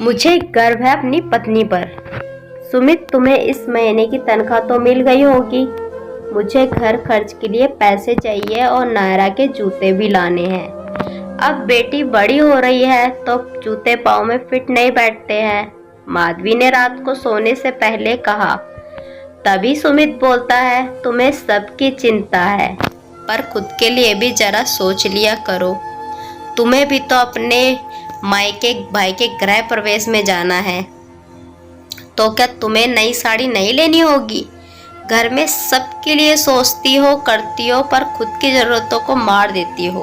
मुझे गर्व है अपनी पत्नी पर। सुमित, तुम्हें इस महीने की तनख्वाह तो मिल गई होगी। मुझे घर खर्च के लिए पैसे चाहिए और नायरा के जूते भी लाने हैं। अब बेटी बड़ी हो रही है तो जूते पाँव में फिट नहीं बैठते हैं, माधवी ने रात को सोने से पहले कहा। तभी सुमित बोलता है, तुम्हें सबकी चिंता है, पर खुद के लिए भी जरा सोच लिया करो। तुम्हें भी तो अपने मायके भाई के गृह प्रवेश में जाना है, तो क्या तुम्हें नई साड़ी नहीं लेनी होगी? घर में सबके लिए सोचती हो, करती हो, पर खुद की जरूरतों को मार देती हो।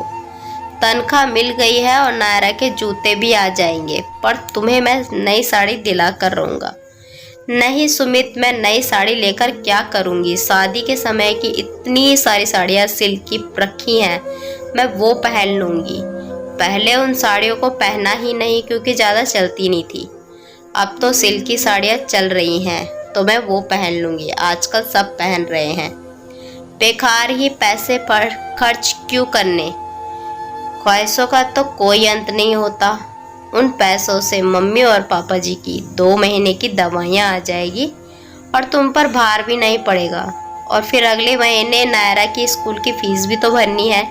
तनख्वाह मिल गई है और नायरा के जूते भी आ जाएंगे, पर तुम्हें मैं नई साड़ी दिला कर रहूँगा। नहीं सुमित, मैं नई साड़ी लेकर क्या करूँगी? शादी के समय की इतनी सारी साड़ियाँ सिल्क की रखी हैं, मैं वो पहन लूँगी। पहले उन साड़ियों को पहना ही नहीं क्योंकि ज़्यादा चलती नहीं थी। अब तो सिल्क की साड़ियाँ चल रही हैं तो मैं वो पहन लूँगी। आजकल सब पहन रहे हैं। बेकार ही पैसे पर खर्च क्यों करने? ख्वाहिशों का तो कोई अंत नहीं होता। उन पैसों से मम्मी और पापा जी की 2 महीने की दवाइयाँ आ जाएगी और तुम पर भार भी नहीं पड़ेगा। और फिर अगले महीने नायरा की स्कूल की फीस भी तो भरनी है।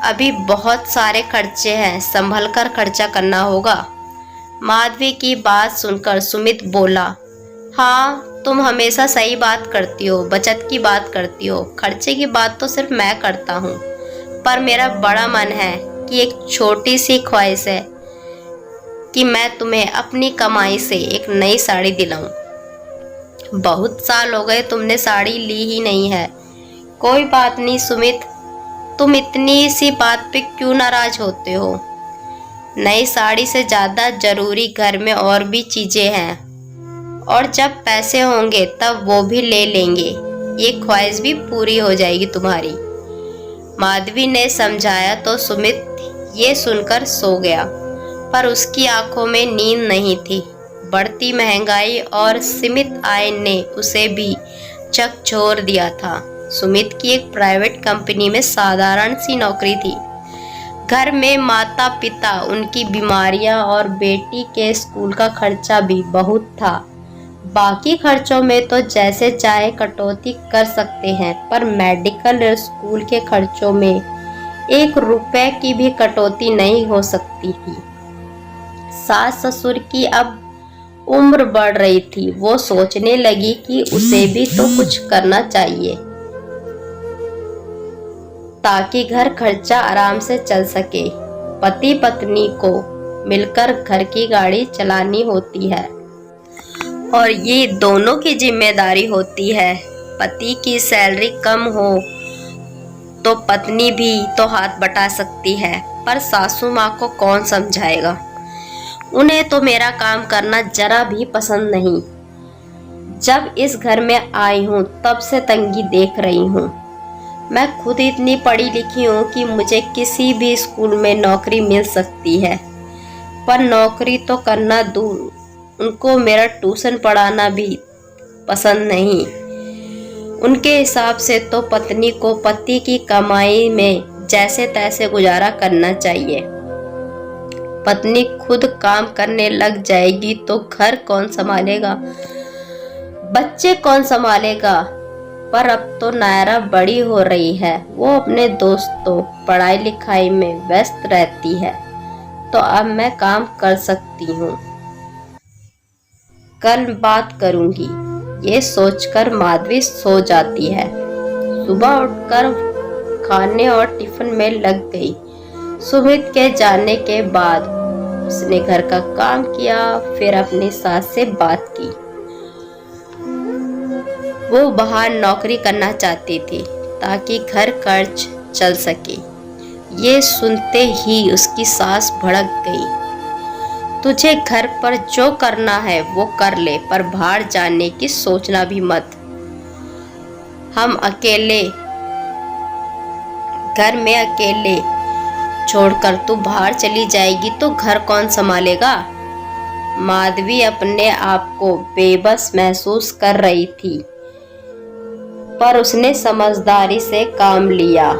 अभी बहुत सारे खर्चे हैं, संभल कर खर्चा करना होगा। माधवी की बात सुनकर सुमित बोला, हाँ तुम हमेशा सही बात करती हो, बचत की बात करती हो, खर्चे की बात तो सिर्फ मैं करता हूँ। पर मेरा बड़ा मन है कि एक छोटी सी ख्वाहिश है कि मैं तुम्हें अपनी कमाई से एक नई साड़ी दिलाऊं। बहुत साल हो गए तुमने साड़ी ली ही नहीं है। कोई बात नहीं सुमित, तुम इतनी सी बात पे क्यों नाराज होते हो? नई साड़ी से ज़्यादा जरूरी घर में और भी चीज़ें हैं, और जब पैसे होंगे तब वो भी ले लेंगे। ये ख्वाहिश भी पूरी हो जाएगी तुम्हारी। माधवी ने समझाया तो सुमित ये सुनकर सो गया, पर उसकी आंखों में नींद नहीं थी। बढ़ती महंगाई और सीमित आय ने उसे भी झकझोर दिया था। सुमित की एक प्राइवेट कंपनी में साधारण सी नौकरी थी। घर में माता पिता, उनकी बीमारियां और बेटी के स्कूल का खर्चा भी बहुत था। बाकी खर्चों में तो जैसे चाहे कटौती कर सकते हैं, पर मेडिकल और स्कूल के खर्चों में 1 रुपए की भी कटौती नहीं हो सकती थी। सास ससुर की अब उम्र बढ़ रही थी। वो सोचने लगी कि उसे भी तो कुछ करना चाहिए ताकि घर खर्चा आराम से चल सके। पति पत्नी को मिलकर घर की गाड़ी चलानी होती है और ये दोनों की जिम्मेदारी होती है। पति की सैलरी कम हो तो पत्नी भी तो हाथ बटा सकती है, पर सासू माँ को कौन समझाएगा? उन्हें तो मेरा काम करना जरा भी पसंद नहीं। जब इस घर में आई हूँ तब से तंगी देख रही हूँ। मैं खुद इतनी पढ़ी लिखी हूँ कि मुझे किसी भी स्कूल में नौकरी मिल सकती है, पर नौकरी तो करना दूर, उनको मेरा ट्यूशन पढ़ाना भी पसंद नहीं। उनके हिसाब से तो पत्नी को पति की कमाई में जैसे तैसे गुजारा करना चाहिए। पत्नी खुद काम करने लग जाएगी तो घर कौन संभालेगा, बच्चे कौन संभालेगा? पर अब तो नायरा बड़ी हो रही है, वो अपने दोस्तों पढ़ाई लिखाई में व्यस्त रहती है, तो अब मैं काम कर सकती हूँ। कल बात करूँगी, ये सोचकर माधवी सो जाती है। सुबह उठकर खाने और टिफिन में लग गई। सुमित के जाने के बाद उसने घर का काम किया, फिर अपनी सास से बात की। वो बाहर नौकरी करना चाहती थी ताकि घर खर्च चल सके। ये सुनते ही उसकी सास भड़क गई। तुझे घर पर जो करना है वो कर ले, पर बाहर जाने की सोचना भी मत। हम अकेले घर में अकेले छोड़कर तू बाहर चली जाएगी तो घर कौन संभालेगा? माधवी अपने आप को बेबस महसूस कर रही थी, पर उसने समझदारी से काम लिया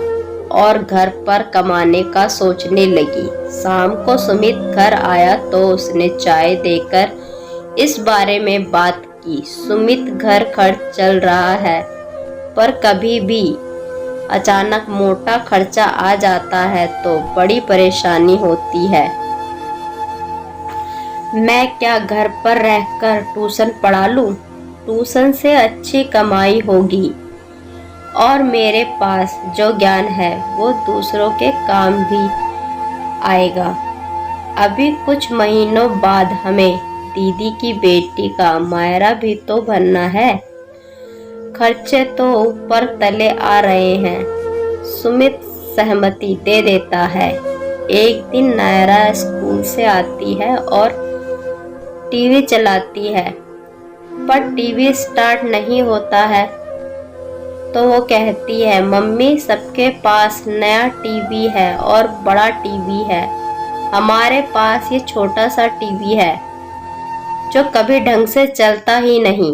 और घर पर कमाने का सोचने लगी। शाम को सुमित घर आया तो उसने चाय देकर इस बारे में बात की। सुमित घर खर्च चल रहा है, पर कभी भी अचानक मोटा खर्चा आ जाता है तो बड़ी परेशानी होती है। मैं क्या घर पर रहकर ट्यूशन पढ़ा लूं? ट्यूशन से अच्छी कमाई होगी और मेरे पास जो ज्ञान है वो दूसरों के काम भी आएगा। अभी कुछ महीनों बाद हमें दीदी की बेटी का मायरा भी तो बनना है। खर्चे तो ऊपर तले आ रहे हैं। सुमित सहमति दे देता है। एक दिन नायरा स्कूल से आती है और टीवी चलाती है, पर टीवी स्टार्ट नहीं होता है। तो वो कहती है, मम्मी सबके पास नया टीवी है और बड़ा टीवी है, हमारे पास ये छोटा सा टीवी है जो कभी ढंग से चलता ही नहीं।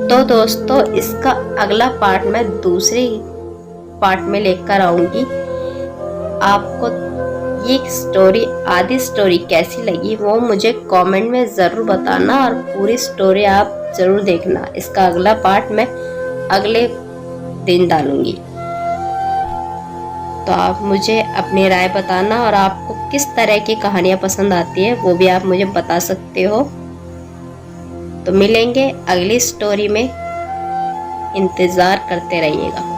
तो दोस्तों, इसका अगला पार्ट मैं दूसरी पार्ट में लेकर आऊंगी। आपको ये स्टोरी, आधी स्टोरी कैसी लगी वो मुझे कमेंट में ज़रूर बताना और पूरी स्टोरी आप ज़रूर देखना। इसका अगला पार्ट मैं अगले दिन डालूंगी। तो आप मुझे अपनी राय बताना और आपको किस तरह की कहानियाँ पसंद आती है वो भी आप मुझे बता सकते हो। तो मिलेंगे अगली स्टोरी में, इंतज़ार करते रहिएगा।